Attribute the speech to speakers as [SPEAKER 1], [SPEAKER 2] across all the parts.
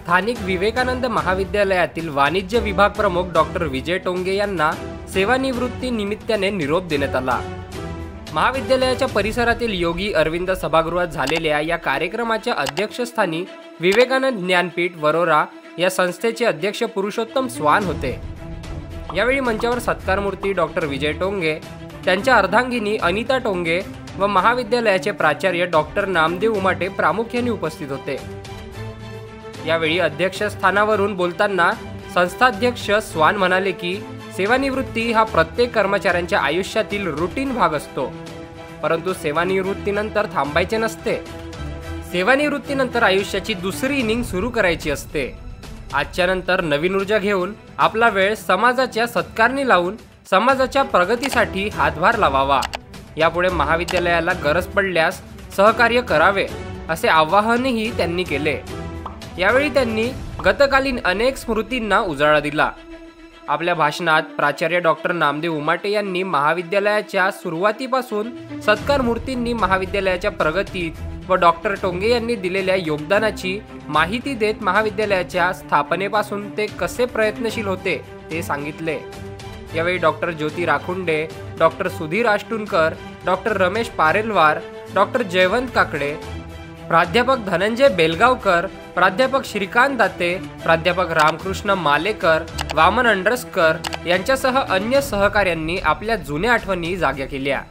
[SPEAKER 1] स्थानिक विवेकानंद महाविद्यालयातील वाणिज्य विभाग प्रमुख डॉक्टर विजय टोंगे यांना सेवानिवृत्ती निमित्ताने निरोप देण्यात आला। महाविद्यालयाच्या परिसरातील योगी अरविंद सभागृहात झालेल्या या कार्यक्रमाच्या अध्यक्षस्थानी विवेकानंद ज्ञानपीठ वरोरा या संस्थेचे अध्यक्ष पुरुषोत्तम स्वान होते। यावेळी मंचावर सत्कारमूर्ती डॉक्टर विजय टोंगे, त्यांच्या अर्धांगिनी अनिता टोंगे व महाविद्यालयाचे प्राचार्य डॉक्टर नामदेव उमाटे प्रामुख्याने उपस्थित होते। यावेळी अध्यक्षस्थानावरून बोलताना संस्थाध्यक्ष स्वान म्हणाले की सेवानिवृत्ती हा प्रत्येक कर्मचाऱ्यांच्या आयुष्यातील रूटीन भाग असतो, परंतु सेवानिवृत्तीनंतर थांबायचे नसते। सेवानिवृत्तीनंतर आयुष्याची दुसरी इनिंग सुरू करायची असते। आजच्या नंतर नवीन ऊर्जा घेऊन आपला वेळ समाजाच्या सत्कारणी लावून समाजाच्या प्रगतीसाठी हातभार लावावा। यापुढे महाविद्यालयाला गरज पडल्यास सहकार्य करावे असे आवाहनही त्यांनी केले। यावेळी त्यांनी गतकालीन अनेक स्मृतींना उजाळा दिला। आपल्या भाषणात प्राचार्य डॉक्टर नामदेव उमाटे यांनी महाविद्यालयाच्या सुरुवातीपासून सत्कार मूर्तींनी महाविद्यालयाच्या प्रगतीत व डॉक्टर टोंगे यांनी दिलेल्या योगदानाची माहिती देत महाविद्यालयाच्या स्थापनेपासून ते कसे प्रयत्नशील होते ते सांगितले। यावेळी doctor Jyoti Rakhunde, doctor Sudhir Ashtunkar, doctor Ramesh Parelwar, doctor Jaywant Kakade, प्राध्यापक धनंजय बेलगावकर, प्राध्यापक श्रीकांत दाते, प्राध्यापक रामकृष्ण मालेकर, वामन अंडरस्कर यांच्यासह अन्य सहकाऱ्यांनी आपल्या जुन्या आठवणी जाग्या केल्या।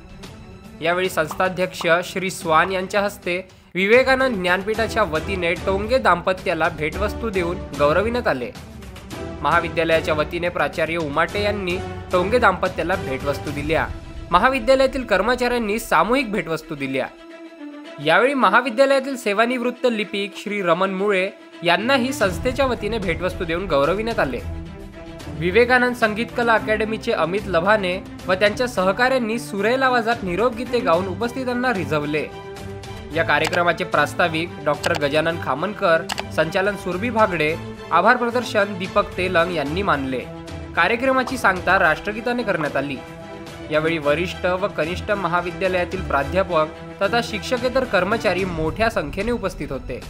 [SPEAKER 1] यावेळी संस्थाध्यक्ष श्री स्वान यांच्या हस्ते विवेकानंद ज्ञानपीठाच्या वतीने टोंगे दाम्पत्याला भेटवस्तू देऊन गौरविण्यात आले। महाविद्यालयाच्या वतीने प्राचार्य उमाटे यांनी टोंगे दाम्पत्याला भेटवस्तू दिल्या। महाविद्यालयातील कर्मचाऱ्यांनी सामूहिक भेटवस्तू दिल्या। यावेळी महाविद्यालयातील सेवानिवृत्त लिपिक श्री रमन मुळे यांनाही संस्थेच्या वतीने भेटवस्तू देऊन गौरविण्यात आले। विवेकानंद संगीत कला अकॅडमीचे अमित लभाने व त्यांच्या सहकाऱ्यांनी सुरेल आवाजात निरोप गीते गाऊन उपस्थितांना रिझवले। या कार्यक्रमाचे प्रास्ताविक डॉक्टर गजानन खामनकर, संचालन सुरभी भागडे, आभार प्रदर्शन दीपक तेलंग यांनी मानले। कार्यक्रमाची सांगता राष्ट्रगीताने करण्यात आली। यावेळी वरिष्ठ व कनिष्ठ महाविद्यालयातील प्राध्यापक तथा शिक्षकेतर कर्मचारी मोठ्या संख्येने उपस्थित होते।